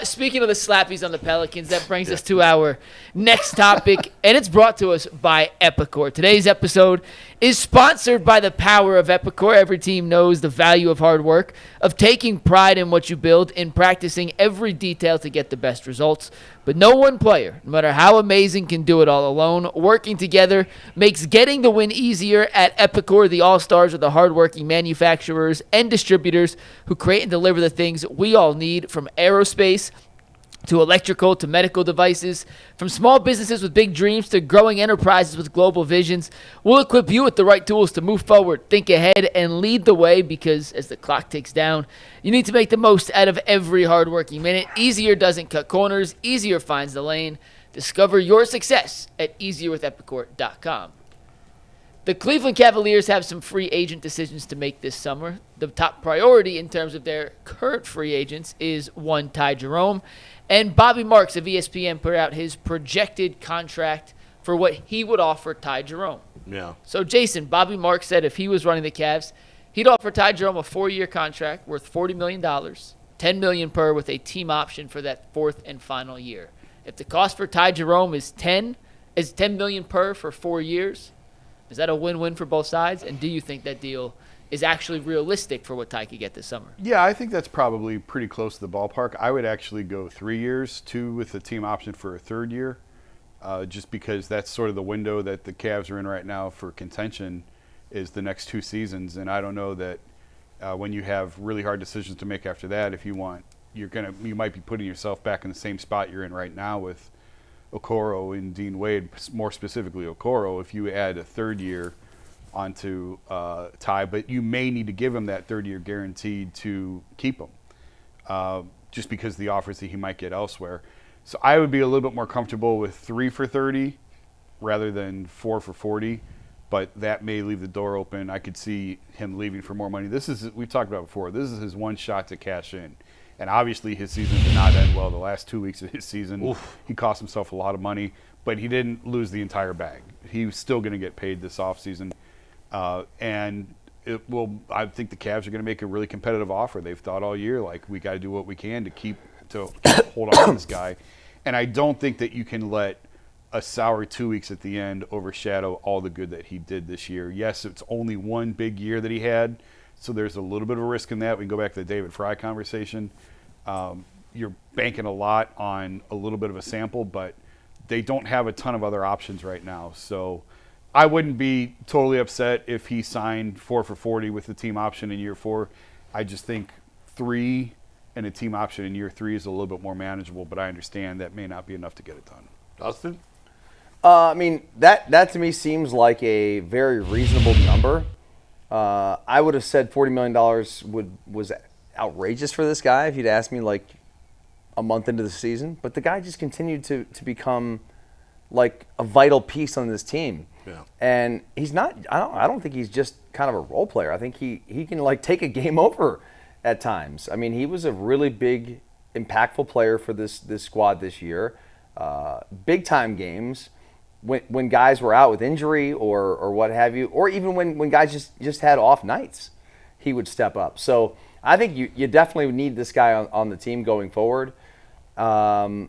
Speaking of the slappies on the Pelicans, that brings us to our next topic, and it's brought to us by Epicor. Today's episode is sponsored by the power of Epicor. Every team knows the value of hard work, of taking pride in what you build, and practicing every detail to get the best results. But no one player, no matter how amazing, can do it all alone. Working together makes getting the win easier. At Epicor, the all-stars are the hardworking manufacturers and distributors who create and deliver the things we all need, from aerospace to electrical to medical devices. From small businesses with big dreams to growing enterprises with global visions, we'll equip you with the right tools to move forward, think ahead, and lead the way, because as the clock ticks down, you need to make the most out of every hardworking minute. Easier doesn't cut corners. Easier finds the lane. Discover your success at easierwithepicor.com. The Cleveland Cavaliers have some free agent decisions to make this summer. The top priority in terms of their current free agents is one Ty Jerome. And Bobby Marks of ESPN put out his projected contract for what he would offer Ty Jerome. Yeah. So, Jason, Bobby Marks said if he was running the Cavs, he'd offer Ty Jerome a 4-year contract worth $40 million, $10 million per, with a team option for that fourth and final year. If the cost for Ty Jerome is $10 million per for 4 years, is that a win-win for both sides? And do you think that deal is actually realistic for what Ty could get this summer? Yeah, I think that's probably pretty close to the ballpark. I would actually go 3 years, 2 with the team option for a third year, just because that's sort of the window that the Cavs are in right now for contention, is the next 2 seasons. And I don't know that when you have really hard decisions to make after that, if you want, you might be putting yourself back in the same spot you're in right now with Okoro and Dean Wade, more specifically Okoro, if you add a third year onto Ty, but you may need to give him that third year guaranteed to keep him, just because of the offers that he might get elsewhere. So I would be a little bit more comfortable with 3 for 30 rather than 4 for 40, but that may leave the door open. I could see him leaving for more money. We've talked about before, this is his one shot to cash in. And obviously his season did not end well the last 2 weeks of his season. Oof. He cost himself a lot of money, but he didn't lose the entire bag. He was still going to get paid this offseason. And I think the Cavs are going to make a really competitive offer. They've thought all year, like, we got to do what we can to hold on to this guy. And I don't think that you can let a sour 2 weeks at the end overshadow all the good that he did this year. Yes, it's only one big year that he had, so there's a little bit of a risk in that. We can go back to the David Fry conversation. You're banking a lot on a little bit of a sample, but they don't have a ton of other options right now. So I wouldn't be totally upset if he signed 4 for 40 with the team option in year 4. I just think 3 and a team option in year 3 is a little bit more manageable, but I understand that may not be enough to get it done. Dustin? I mean, that to me seems like a very reasonable number. I would have said $40 million was outrageous for this guy if you'd asked me like a month into the season. But the guy just continued to become like a vital piece on this team. Yeah. And he's not. I don't think he's just kind of a role player. I think he can like take a game over at times. I mean, he was a really big, impactful player for this squad this year. Big time games. When guys were out with injury or what have you, or even when guys just had off nights, he would step up. So I think you definitely need this guy on the team going forward. I mean,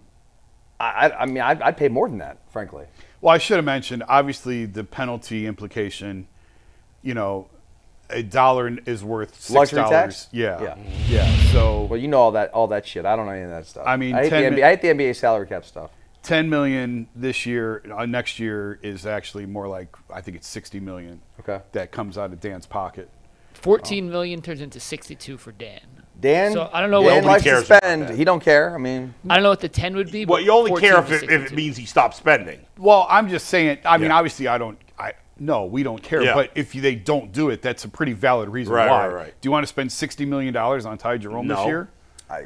I'd pay more than that, frankly. Well, I should have mentioned, obviously, the penalty implication, $1 is worth $6. Luxury tax? Yeah. So, well, you know all that shit. I don't know any of that stuff. I mean, I hate the NBA salary cap stuff. $10 million this year. Next year is actually more like, I think it's $60 million. Okay. That comes out of Dan's pocket. $14 million turns into $62 for Dan. Dan, so I don't know Dan what likes to spend. He don't care. I mean, I don't know what the 10 would be. Well, But you only care 14 if to it means he stops spending. Well, I'm just saying. I mean, Yeah. obviously, no, we don't care. Yeah. But if they don't do it, that's a pretty valid reason Right, why. right. Do you want to spend $60 million on Ty Jerome this No. year?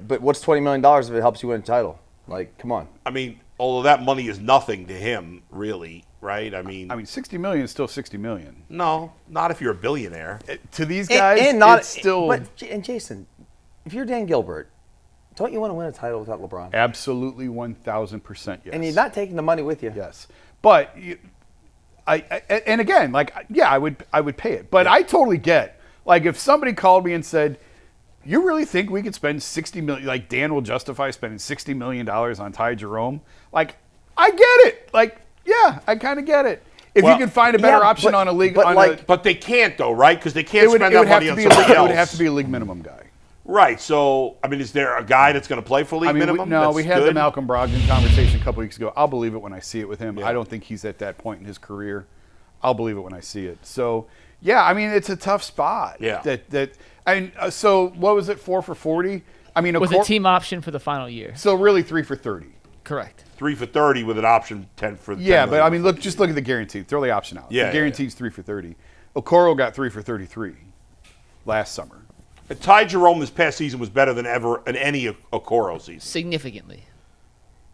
but what's $20 million if it helps you win a title? Like, come on. I mean, although that money is nothing to him, really, right? I mean, $60 million is still $60 million. no, not if you're a billionaire. To these guys, and not it's still and Jason, if you're Dan Gilbert, don't you want to win a title without LeBron? absolutely 1,000% yes. And you're not taking the money with you. Yes, but and again, like, yeah, I would pay it. But I totally get, like, if somebody called me and said, You really think we could spend $60 million? Like Dan will justify spending $60 million on Ty Jerome? Like, I get it. Like, yeah, I kind of get it. If you can find a better option on a league, but they can't though, right? Because they can't spend that money on somebody else. It would have to be a league minimum guy. Right. So, I mean, is there a guy that's going to play for league minimum? We had the Malcolm Brogdon conversation a couple weeks ago. I'll believe it when I see it with him. Yeah. I don't think he's at that point in his career. I'll believe it when I see it. So, yeah, I mean, it's a tough spot. Yeah. So what was it, 4 for 40? I mean, with a team option for the final year. So really 3 for 30. Correct. 3 for 30 with an option 10 for. 10 yeah, but I mean, look at the guaranteed. Throw the option out. Yeah, the guaranteed's 3 for 30. Okoro got 3 for 33 last summer. Ty Jerome this past season was better than ever in any Okoro season. Significantly.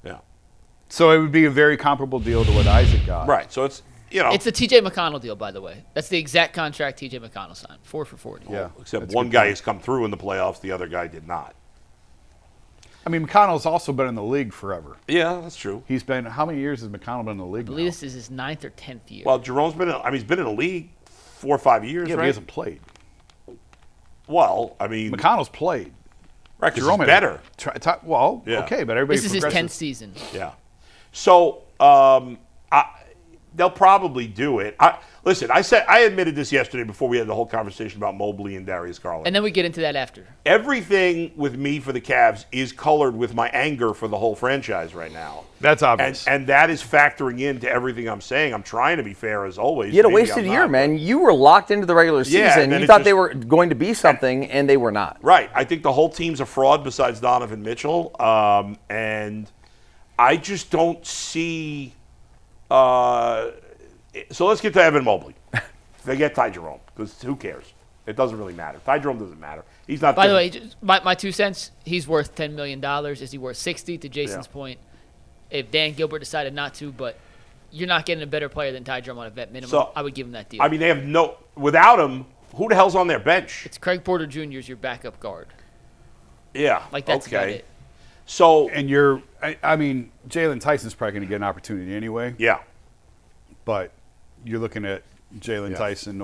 Yeah. So it would be a very comparable deal to what Isaac got. Right. So it's, It's a TJ McConnell deal, by the way. That's the exact contract TJ McConnell signed. 4 for 40. Yeah. Except one guy has come through in the playoffs, the other guy did not. I mean, McConnell's also been in the league forever. Yeah, that's true. He's been, how many years has McConnell been in the league I believe this is his 9th or 10th year. Well, Jerome's he's been in the league 4 or 5 years, yeah, right? But he hasn't played. Well, I mean, McConnell's played. Right, because he's better. Okay, but everybody. This is his 10th season. Yeah. So they'll probably do it. Listen, I admitted this yesterday before we had the whole conversation about Mobley and Darius Garland. And then we get into that after. Everything with me for the Cavs is colored with my anger for the whole franchise right now. That's obvious. And that is factoring into everything I'm saying. I'm trying to be fair as always. You had a wasted year, man. You were locked into the regular season. You thought they were going to be something, and they were not. Right. I think the whole team's a fraud besides Donovan Mitchell. And I just don't see so let's get to Evan Mobley. They get Ty Jerome, because who cares? It doesn't really matter. Ty Jerome doesn't matter. He's not. By the way, just my 2 cents, he's worth $10 million. Is he worth 60? To Jason's point, if Dan Gilbert decided not to, but you're not getting a better player than Ty Jerome on a vet minimum, so, I would give him that deal. I mean, they have without him, who the hell's on their bench? It's Craig Porter Jr. is your backup guard. Yeah. Like, that's about it. So. And I mean, Jalen Tyson's probably going to get an opportunity anyway. Yeah. But you're looking at Jalen Tyson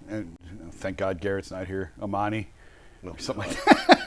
and thank God Garrett's not here, Amani, or something like that.